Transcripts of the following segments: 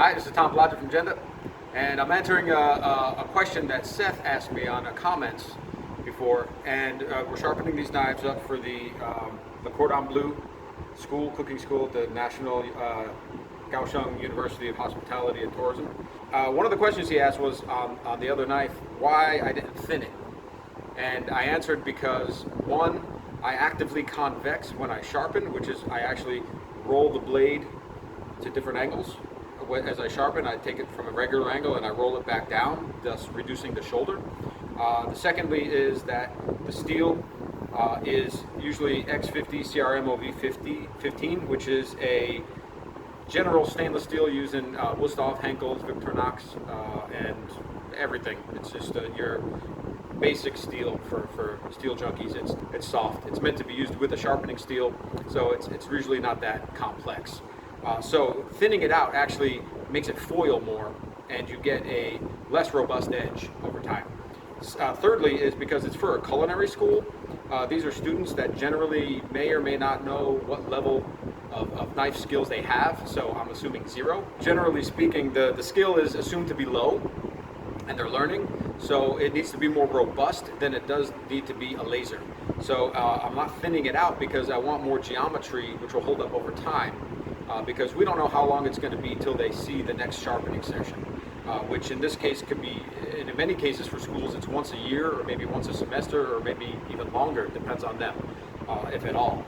Hi, this is Tom Blodgett from Jende, and I'm answering a question that Seth asked me on the comments before, and we're sharpening these knives up for the Cordon Bleu school, cooking school at the National Kaohsiung University of Hospitality and Tourism. One of the questions he asked was on the other knife, why I didn't thin it. And I answered because, one, I actively convex when I sharpen, which is I actually roll the blade to different angles. As I sharpen, I take it from a regular angle and I roll it back down, thus reducing the shoulder. The secondly is that the steel is usually X50 CRMOV 15, which is a general stainless steel used in Wusthof, Henckel, Victorinox, and everything. It's just your basic steel for steel junkies. It's soft. It's meant to be used with a sharpening steel, so it's usually not that complex. So thinning it out actually makes it foil more, and you get a less robust edge over time. Thirdly is because it's for a culinary school. These are students that generally may or may not know what level of knife skills they have, so I'm assuming 0. Generally speaking, the skill is assumed to be low, and they're learning, so it needs to be more robust than it does need to be a laser. So I'm not thinning it out because I want more geometry, which will hold up over time. Because we don't know how long it's going to be till they see the next sharpening session, which in this case could be, in many cases for schools, it's once a year or maybe once a semester or maybe even longer. It depends on them, if at all.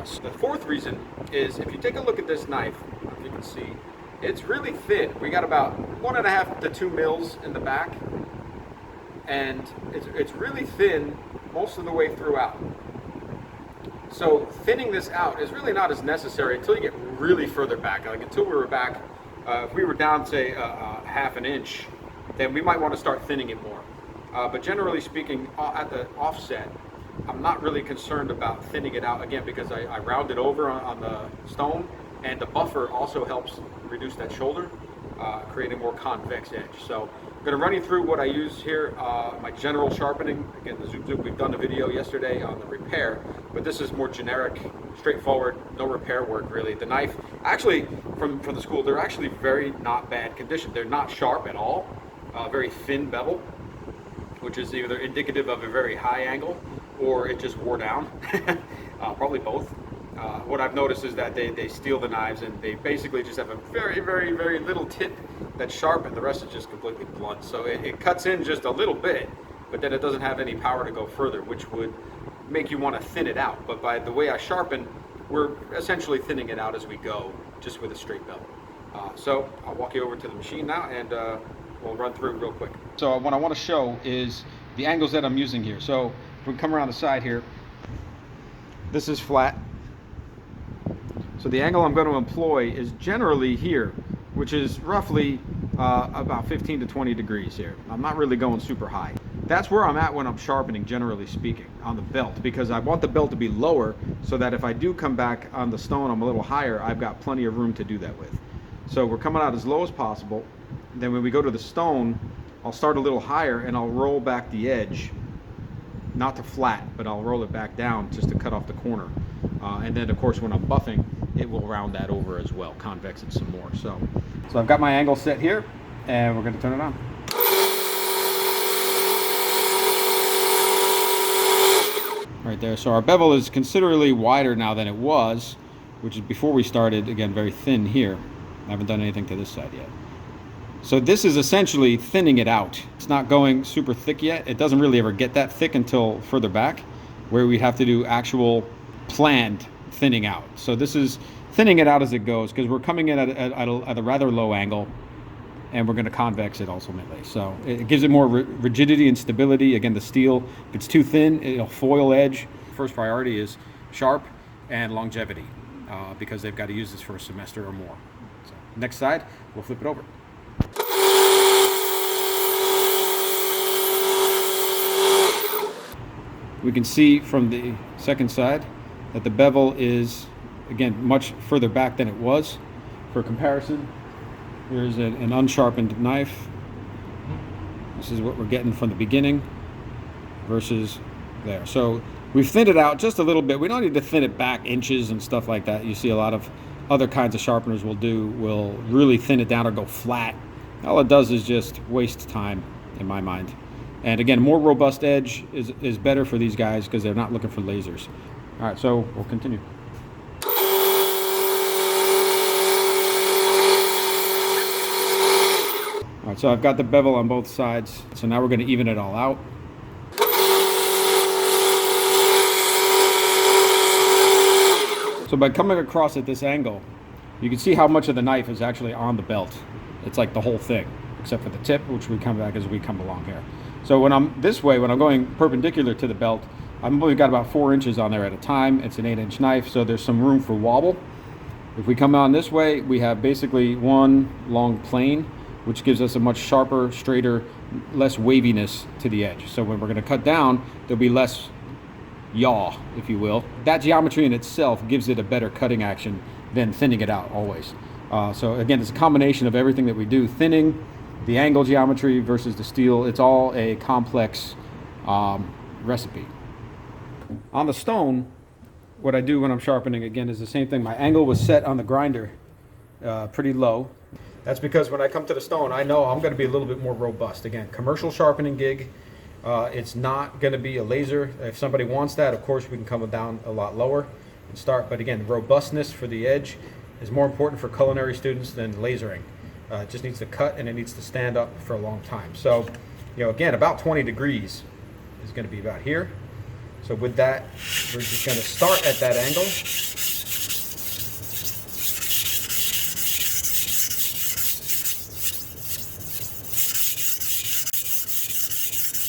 So the fourth reason is if you take a look at this knife, if you can see, it's really thin. We got about 1.5 to 2 mils in the back, and it's really thin most of the way throughout. So thinning this out is really not as necessary until you get really further back. Like until we were back, if we were down, say, half an inch, then we might want to start thinning it more. But generally speaking, at the offset, I'm not really concerned about thinning it out, again, because I round it over on the stone, and the buffer also helps reduce that shoulder, creating a more convex edge. So I'm going to run you through what I use here, my general sharpening. Again, the Zoop Zoop, we've done a video yesterday on the repair, but this is more generic, straightforward, no repair work really. The knife, actually, from the school, they're actually very not bad condition. They're not sharp at all, very thin bevel, which is either indicative of a very high angle or it just wore down, probably both. What I've noticed is that they steal the knives and they basically just have a very, very, very little tip that's sharp, and the rest is just completely blunt. So it cuts in just a little bit, but then it doesn't have any power to go further, which would make you want to thin it out. But by the way I sharpen, we're essentially thinning it out as we go, just with a straight bevel. So I'll walk you over to the machine now, and we'll run through real quick. So what I want to show is the angles that I'm using here. So if we come around the side here, this is flat. So the angle I'm going to employ is generally here, which is roughly about 15 to 20 degrees here. I'm not really going super high. That's where I'm at when I'm sharpening, generally speaking, on the belt, because I want the belt to be lower so that if I do come back on the stone, I'm a little higher, I've got plenty of room to do that with. So we're coming out as low as possible. Then when we go to the stone, I'll start a little higher and I'll roll back the edge, not to flat, but I'll roll it back down just to cut off the corner. And then of course when I'm buffing, it will round that over as well, convex it some more. So I've got my angle set here, and we're going to turn it on. Right there. So our bevel is considerably wider now than it was, which is before we started, again, very thin here. I haven't done anything to this side yet. So this is essentially thinning it out. It's not going super thick yet. It doesn't really ever get that thick until further back, where we'd have to do actual planned thinning out. So this is thinning it out as it goes, because we're coming in at a rather low angle, and we're going to convex it ultimately. So it gives it more rigidity and stability. Again, the steel, if it's too thin, it'll foil edge. First priority is sharp and longevity, because they've got to use this for a semester or more. So next side, we'll flip it over. We can see from the second side that the bevel is, again, much further back than it was. For comparison, here's an unsharpened knife. This is what we're getting from the beginning versus there. So we've thinned it out just a little bit. We don't need to thin it back inches and stuff like that. You see a lot of other kinds of sharpeners will do will really thin it down or go flat. All it does is just waste time in my mind. And again, a more robust edge is better for these guys because they're not looking for lasers. All right, so we'll continue. All right, so I've got the bevel on both sides. So now we're going to even it all out. So by coming across at this angle, you can see how much of the knife is actually on the belt. It's like the whole thing, except for the tip, which we come back as we come along here. So when I'm this way, when I'm going perpendicular to the belt, I've only got about 4 inches on there at a time. It's an 8-inch knife, so there's some room for wobble. If we come on this way, we have basically one long plane, which gives us a much sharper, straighter, less waviness to the edge. So when we're going to cut down, there'll be less yaw, if you will. That geometry in itself gives it a better cutting action than thinning it out always. So again, it's a combination of everything that we do. Thinning, the angle geometry versus the steel, it's all a complex recipe. On the stone, what I do when I'm sharpening, again, is the same thing. My angle was set on the grinder pretty low. That's because when I come to the stone, I know I'm going to be a little bit more robust. Again, commercial sharpening gig. It's not going to be a laser. If somebody wants that, of course, we can come down a lot lower and start. But again, robustness for the edge is more important for culinary students than lasering. It just needs to cut and it needs to stand up for a long time. So, again, about 20 degrees is going to be about here. So with that, we're just going to start at that angle.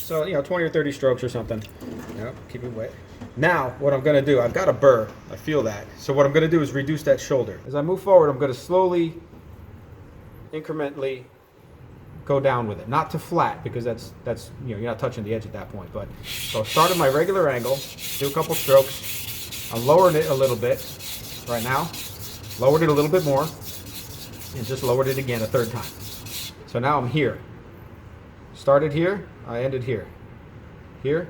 So, 20 or 30 strokes or something. Keep it wet. Now, what I'm going to do, I've got a burr. I feel that. So what I'm going to do is reduce that shoulder. As I move forward, I'm going to slowly, incrementally go down with it. Not to flat, because that's you're not touching the edge at that point. But so start at my regular angle, do a couple strokes. I'm lowering it a little bit right now. Lowered it a little bit more, and just lowered it again a third time. So now I'm here. Started here, I ended here. Here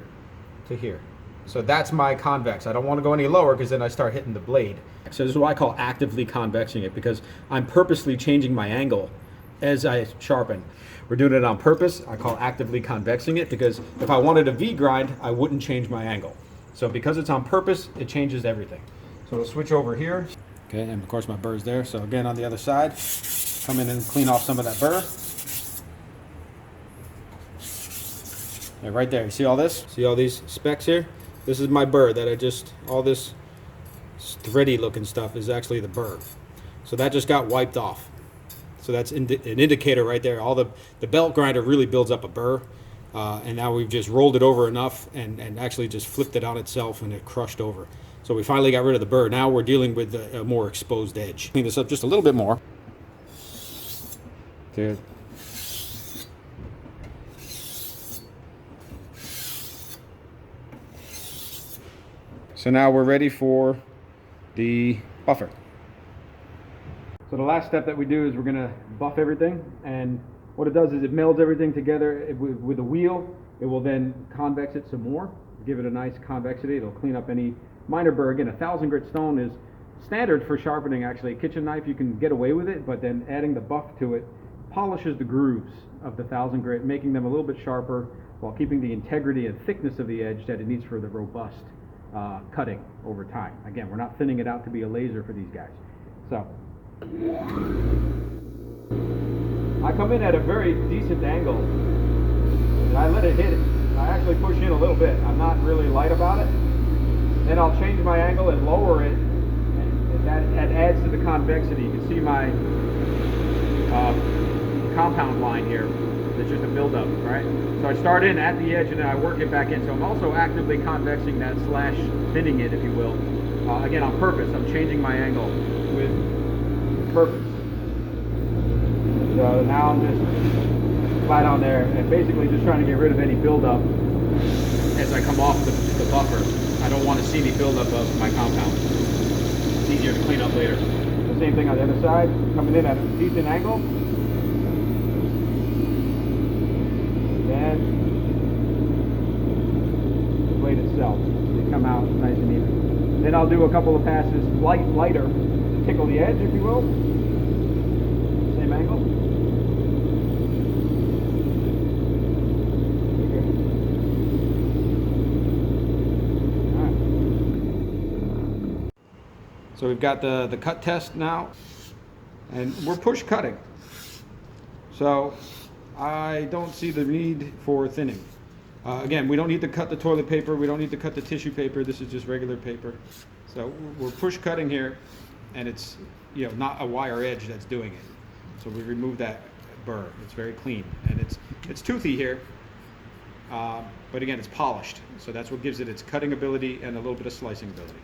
to here. So that's my convex. I don't want to go any lower because then I start hitting the blade. So this is why I call actively convexing it, because I'm purposely changing my angle as I sharpen. We're doing it on purpose. I call actively convexing it because if I wanted a V grind, I wouldn't change my angle. So because it's on purpose, it changes everything. So we'll switch over here. Okay, and of course my burr's there. So again, on the other side, come in and clean off some of that burr. Yeah, right there, you see all this? See all these specks here? This is my burr that all this thready looking stuff is actually the burr. So that just got wiped off. So that's an indicator right there. All the belt grinder really builds up a burr. And now we've just rolled it over enough and actually just flipped it on itself and it crushed over. So we finally got rid of the burr. Now we're dealing with a more exposed edge. Clean this up just a little bit more. Good. So now we're ready for the buffer. So the last step that we do is we're going to buff everything, and what it does is it melds everything together with a wheel. It will then convex it some more, give it a nice convexity. It'll clean up any minor burr. Again, 1,000 grit stone is standard for sharpening. Actually, a kitchen knife, you can get away with it, but then adding the buff to it polishes the grooves of the 1,000 grit, making them a little bit sharper while keeping the integrity and thickness of the edge that it needs for the robust cutting over time. Again, we're not thinning it out to be a laser for these guys. So I come in at a very decent angle and I let it hit it. I actually push in a little bit. I'm not really light about it. Then I'll change my angle and lower it, and that adds to the convexity. You can see my compound line here. It's just a buildup, right? So I start in at the edge and then I work it back in. So I'm also actively convexing that slash thinning it, if you will. Again, on purpose. I'm changing my angle with purpose. So now I'm just flat on there and basically just trying to get rid of any buildup as I come off the buffer. I don't want to see any buildup of my compound. It's easier to clean up later. The same thing on the other side, coming in at a decent angle. And the blade itself, they come out nice and even. Then I'll do a couple of passes lighter tickle the edge, if you will. Same angle. Okay. All right. So we've got the cut test now, and we're push cutting. So I don't see the need for thinning. Again, we don't need to cut the toilet paper. We don't need to cut the tissue paper. This is just regular paper. So we're push cutting here, and it's not a wire edge that's doing it. So we remove that burr. It's very clean, and it's toothy here, but again, it's polished. So that's what gives it its cutting ability and a little bit of slicing ability.